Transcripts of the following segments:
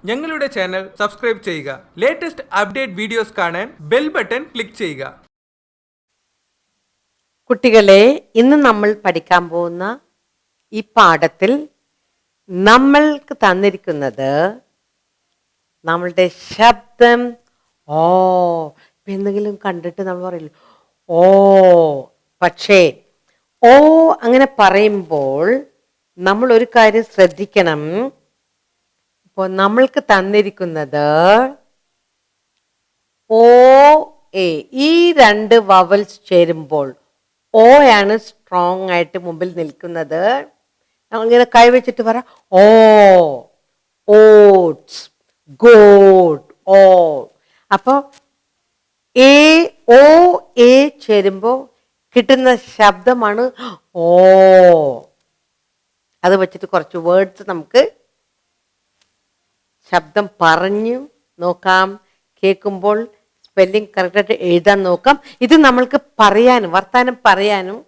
ഞങ്ങളുടെ channel subscribe ചെയ്യുക. Latest update videos കാണാൻ ബെൽ ബട്ടൺ ക്ലിക്ക് ചെയ്യുക. കുട്ടികളെ, ഇന്ന് നമ്മൾ പഠിക്കാൻ പോകുന്ന ഈ പാഠത്തിൽ നമ്മൾക്ക് തന്നിരിക്കുന്നത് നമ്മളുടെ ശബ്ദം ഓ. എന്തെങ്കിലും കണ്ടിട്ട് നമ്മൾ പറയില്ല ഓ, പക്ഷേ ഓ അങ്ങനെ പറയുമ്പോൾ നമ്മൾ ഒരു കാര്യം ശ്രദ്ധിക്കണം. ഇപ്പോൾ നമ്മൾക്ക് തന്നിരിക്കുന്നത് ഓ എ, ഈ രണ്ട് വവൽസ് ചേരുമ്പോൾ ഓ ആണ് സ്ട്രോങ് ആയിട്ട് മുമ്പിൽ നിൽക്കുന്നത്. നമ്മളിങ്ങനെ കൈവച്ചിട്ട് പറ ഓ, ഓട്സ്, ഗോഡ്, ഓ. അപ്പോൾ എ ഓ എ ചേരുമ്പോൾ കിട്ടുന്ന ശബ്ദമാണ് ഓ. അത് വെച്ചിട്ട് കുറച്ച് വേർഡ്സ് നമുക്ക് ശബ്ദം പറഞ്ഞു നോക്കാം. കേൾക്കുമ്പോൾ സ്പെല്ലിംഗ് കറക്റ്റായിട്ട് എഴുതാൻ നോക്കാം. ഇത് നമ്മൾക്ക് പറയാനും വർത്താനം പറയാനും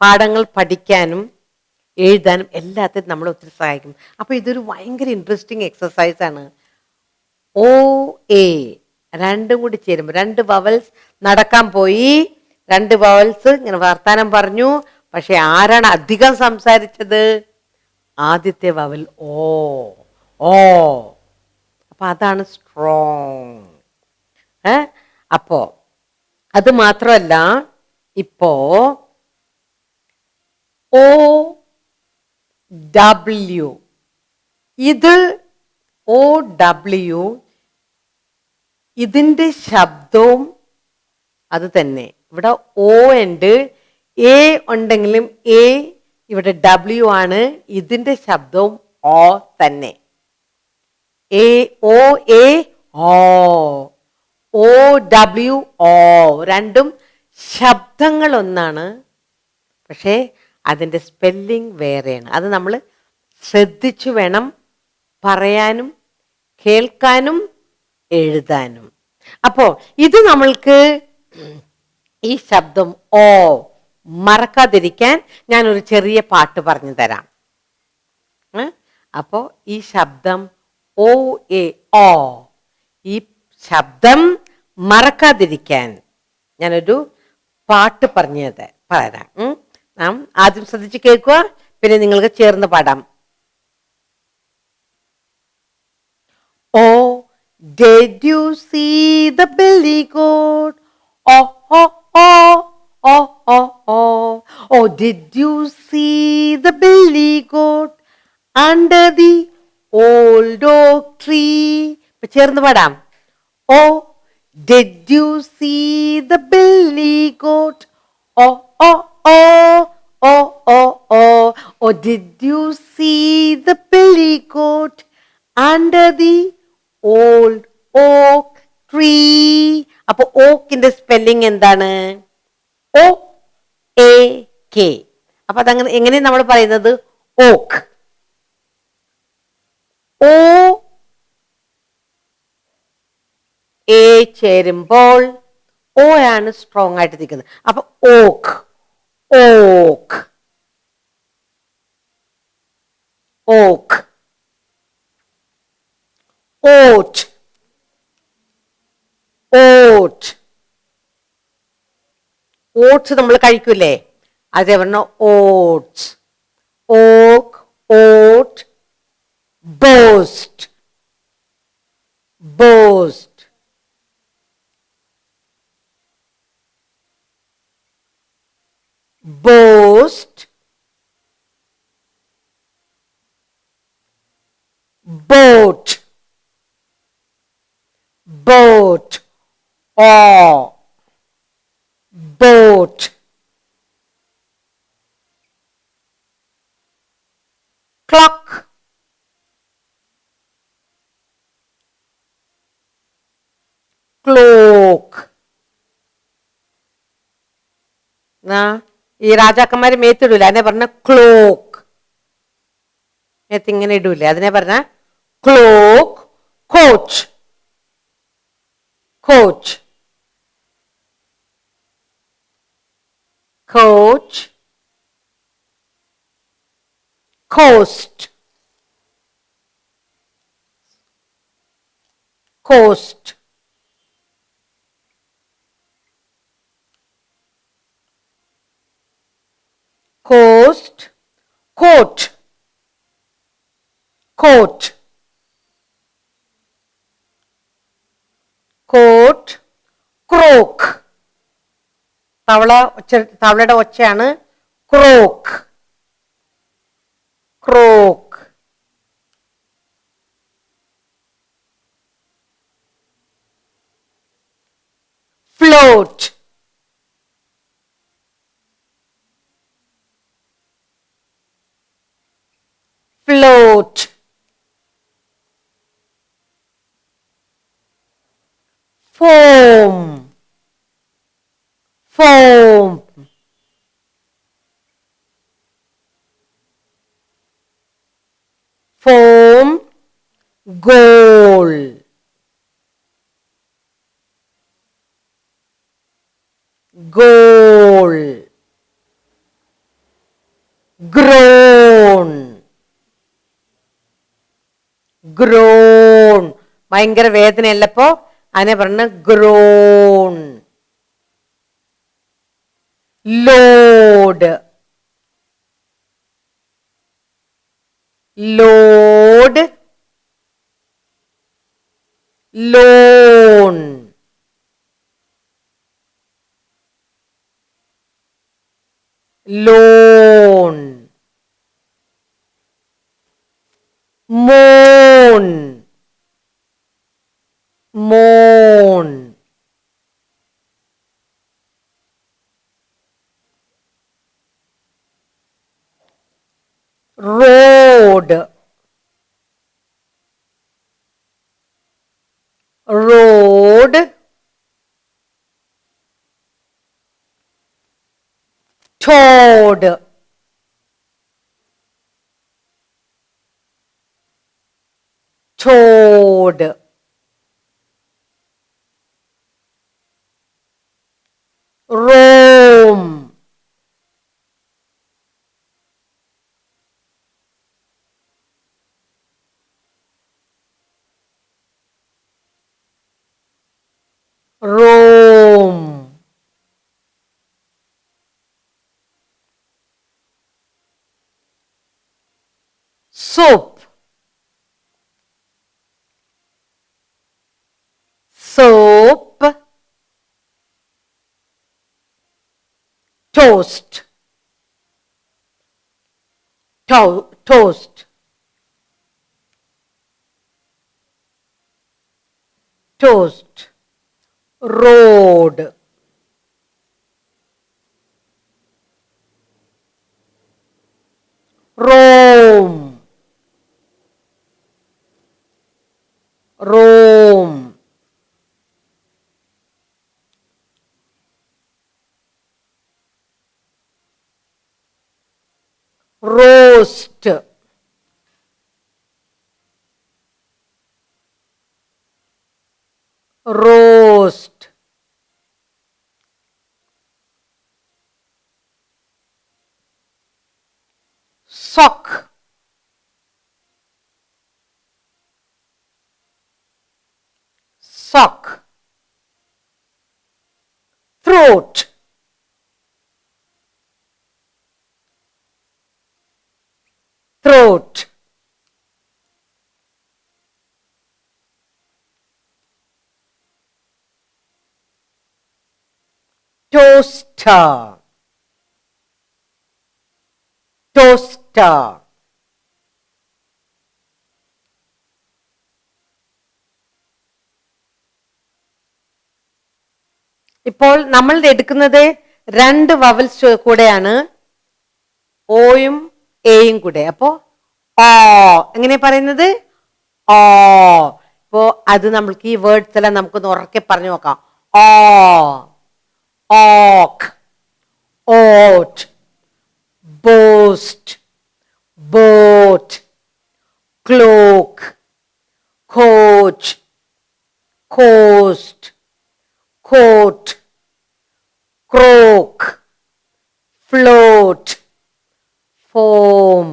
പാഠങ്ങൾ പഠിക്കാനും എഴുതാനും എല്ലാത്തിനും നമ്മളെ ഒത്തിരി സഹായിക്കും. അപ്പോൾ ഇതൊരു ഭയങ്കര ഇൻട്രസ്റ്റിംഗ് എക്സസൈസ് ആണ്. ഓ എ രണ്ടും കൂടി ചേരുമ്പോൾ രണ്ട് വവൽസ് നടക്കാൻ പോയി, രണ്ട് വവൽസ് ഇങ്ങനെ വർത്താനം പറഞ്ഞു. പക്ഷെ ആരാണ് അധികം സംസാരിച്ചത്? ആദ്യത്തെ വവൽ ഓ. ഓ, അപ്പൊ അതാണ് സ്ട്രോങ്. അപ്പോ അത് മാത്രമല്ല, ഇപ്പോ ഓ ഡബ്ല്യു, ഇത് ഓ ഡബ്ല്യു, ഇതിൻ്റെ ശബ്ദവും അത് തന്നെ. ഇവിടെ ഓ ഉണ്ട്, എ ഉണ്ടെങ്കിലും എ ഇവിടെ ഡബ്ല്യു ആണ്. ഇതിൻ്റെ ശബ്ദവും ഓ തന്നെ. A O A O, O W O, രണ്ടും ശബ്ദങ്ങൾ ഒന്നാണ്, പക്ഷേ അതിൻ്റെ സ്പെല്ലിംഗ് വേറെയാണ്. അത് നമ്മൾ ശ്രദ്ധിച്ചു വേണം പറയാനും കേൾക്കാനും എഴുതാനും. അപ്പോൾ ഇത് നമ്മൾക്ക് ഈ ശബ്ദം ഓ മറക്കാതിരിക്കാൻ ഞാനൊരു ചെറിയ പാട്ട് പറഞ്ഞു തരാം. അപ്പോൾ ഈ ശബ്ദം ഓ എ ഓ, ഈ ശബ്ദം മറക്കാതിരിക്കാൻ ഞാനൊരു പാട്ട് പറഞ്ഞു പറയാം. നാം ആദ്യം ശ്രദ്ധിച്ച് കേൾക്കുക, പിന്നെ നിങ്ങൾക്ക് ചേർന്ന് പാടാം. ഓ, did you see the billy goat? Oh, oh, oh, oh, oh, oh. Oh, did you see the billy goat under the old oak tree? ഇപ്പൊ ചേർന്ന് പാടാം. Oh, did you see the billy goat? Oh, oh, oh, oh, oh, oh. Oh, did you see the billy goat under the old oak tree? അപ്പൊ ഓക്കിന്റെ spelling എന്താണ്? ഓ A K. അപ്പൊ അതങ്ങനെ എങ്ങനെ നമ്മൾ പറയുന്നത്? ഓക്ക്. ഓ എ ചേരുമ്പോൾ ഓ ആണ് സ്ട്രോങ് ആയിട്ട് നിൽക്കുന്നത്. അപ്പൊ ഓക്ക്, ഓക്ക്, ഓക്ക്. ഓട്ട്, ഓട്ട്. ഓട്സ് നമ്മൾ കഴിക്കൂലേ, അതേ പറഞ്ഞ oats. Oak, oat, boast, boast, boast, boat, boat, or boat, clock, cloak. ഈ രാജാക്കന്മാര് മേത്തിടൂല, അതിനെ പറഞ്ഞ ക്ലോക്ക്. മേത്ത് ഇങ്ങനെ ഇടൂലേ, അതിനെ പറഞ്ഞ clock. Coach, coach, coach, coast, coast, coast, coat, coat, coat, croak. തവളയുടെ ഒച്ചയാണ് croak, croak. Float, float. Foam, foam. Foam, goal, goal. Groan, groan. ഭയങ്കര വേദനയല്ലപ്പോ അതിനെ പറഞ്ഞ groan. Load, load, loan, loan. Moan, moan. Road, road. Toad, toad. Roam, roam. Soap, soap. Toast, toast, toast. Road, roam, roam. Roast, roast. Sock, sock. Throat, throat. Toaster, toaster. ഇപ്പോൾ നമ്മൾ എടുക്കുന്നത് രണ്ട് vowels കൂടെയാണ്, ഓയും എയും കൂടെ. അപ്പോ ഓ എങ്ങനെ പറയുന്നത്? ഓ. ഇപ്പോ അത് നമ്മൾക്ക് ഈ വേർഡ്സ് എല്ലാം നമുക്കൊന്ന് ഉറക്കെ പറഞ്ഞു നോക്കാം. ഓ, ഓക്ക്, ഓട്ട്, boast, boat, cloak, coach, coast, coat, croak, float, foam,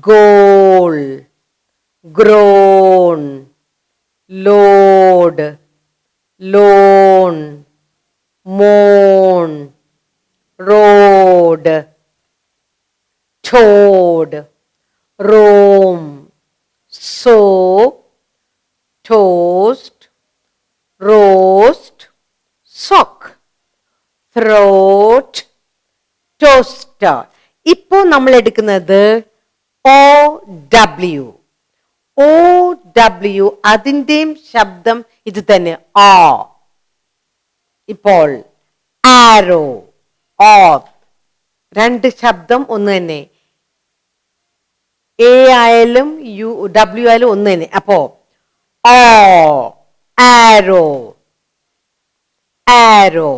goal, grown, load, loan, moan, road, toad, roam, soap, toast, roast, sock, throat, toaster. ഇപ്പോൾ നമ്മൾ എടുക്കുന്നത് OW. OW അതിൻ്റെയും ശബ്ദം ഇത് തന്നെ ആ. ഇപ്പോൾ ആരോ, ഓഫ്, രണ്ട് ശബ്ദം ഒന്ന് തന്നെ. എ ആയാലും W ആയാലും ഒന്ന് തന്നെ. അപ്പോ ഓ, ആരോ, ആരോ.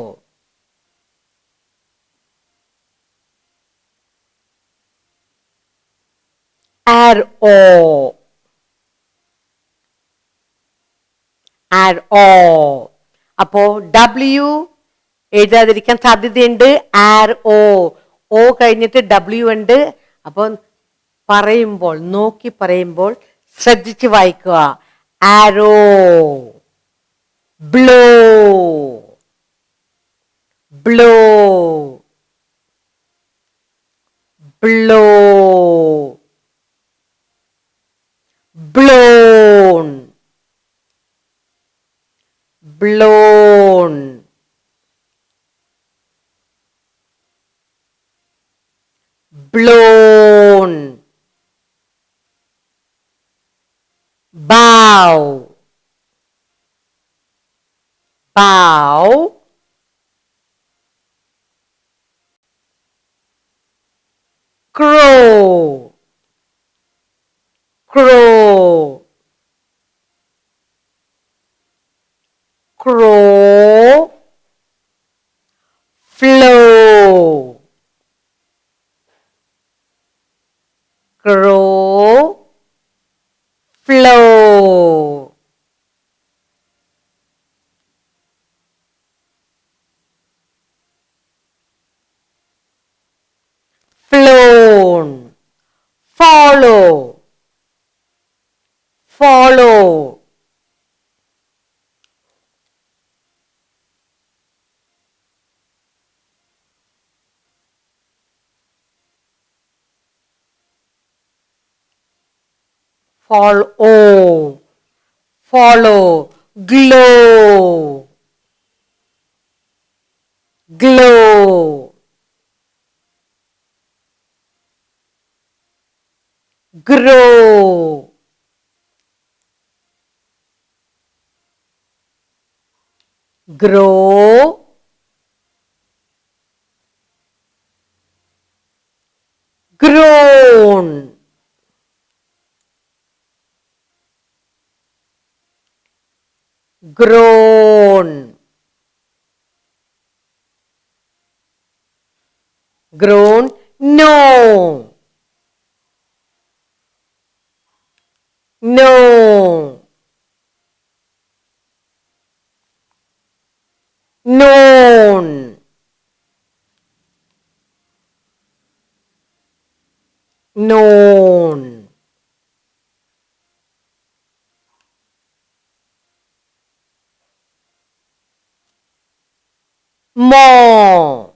ആരോ, ആരോ. അപ്പോ W എഴുതാതിരിക്കാൻ സാധ്യതയുണ്ട്. ആരോ, ഓ കഴിഞ്ഞിട്ട് W ഉണ്ട്. അപ്പൊ പറയുമ്പോൾ, നോക്കി പറയുമ്പോൾ ശ്രദ്ധിച്ച് വായിക്കുക. Arrow, blow, blow, blow, blown, blown, blown, bow, bow, crow, crow, crow, flow, crow, flow, flown, follow, follow, follow, follow, glow, glow, grow, grow, grown, grown, grown, no, no, known, known, more,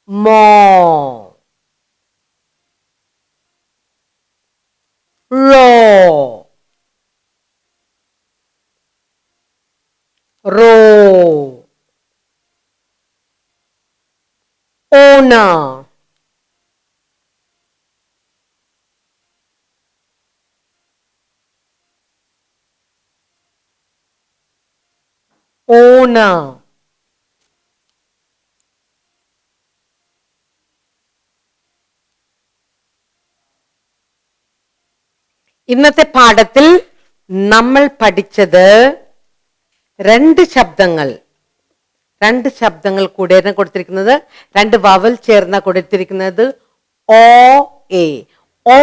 more, raw, row, owner, owner. ഇന്നത്തെ പാഠത്തിൽ നമ്മൾ പഠിച്ചത് രണ്ട് ശബ്ദങ്ങൾ കൂടെയാണ് കൊടുത്തിരിക്കുന്നത്. രണ്ട് vowel ചേർന്ന കൊടുത്തിരിക്കുന്നത് ഓ എ. ഓ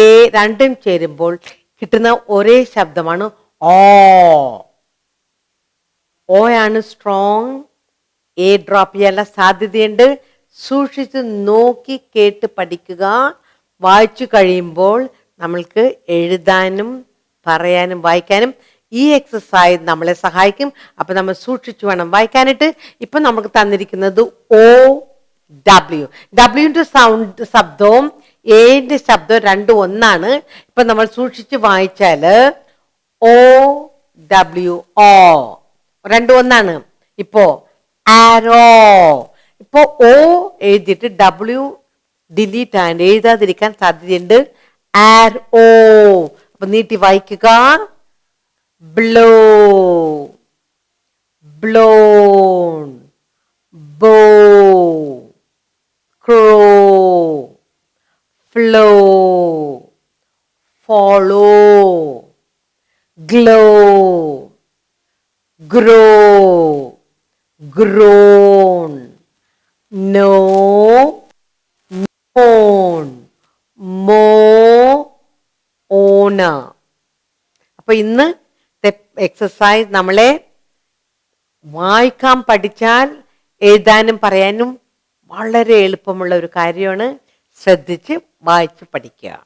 എ രണ്ടും ചേരുമ്പോൾ കിട്ടുന്ന ഒരേ ശബ്ദമാണ് ഓ. ഓ ആണ് സ്ട്രോങ്. എ ഡ്രോപ്പ് ചെയ്യാനുള്ള സാധ്യതയുണ്ട്. സൂക്ഷിച്ച് നോക്കി കേട്ട് പഠിക്കുക. വായിച്ചു കഴിയുമ്പോൾ നമ്മൾക്ക് എഴുതാനും പറയാനും വായിക്കാനും ഈ എക്സസൈസ് നമ്മളെ സഹായിക്കും. അപ്പൊ നമ്മൾ സൂക്ഷിച്ചു വേണം വായിക്കാനായിട്ട്. ഇപ്പൊ നമുക്ക് തന്നിരിക്കുന്നത് ഓ ഡബ്ല്യു. ഡബ്ല്യുവിന്റെ സൗണ്ട് ശബ്ദവും എന്റെ ശബ്ദവും രണ്ടും ഒന്നാണ്. ഇപ്പൊ നമ്മൾ സൂക്ഷിച്ച് വായിച്ചാല് ഓ ഡബ്ല്യു ഓ രണ്ടും ഒന്നാണ്. ഇപ്പോ ആരോ, ഇപ്പോ ഓ എഴുതിയിട്ട് ഡബ്ല്യു ഡിലീറ്റ് ആൻഡ് എഴുതാതിരിക്കാൻ സാധ്യതയുണ്ട്. R O. അപ്പൊ നീട്ടി വായിക്കുക. Blow, blown, bow, crow, flow, follow, glow, grow, grown, no, own, mow, ഓണ. അപ്പൊ ഇന്ന് എക്സസൈസ് നമ്മളെ വായിക്കാൻ പഠിച്ചാൽ എഴുതാനും പറയാനും വളരെ എളുപ്പമുള്ള ഒരു കാര്യമാണ്. ശ്രദ്ധിച്ച് വായിച്ച് പഠിക്കുക.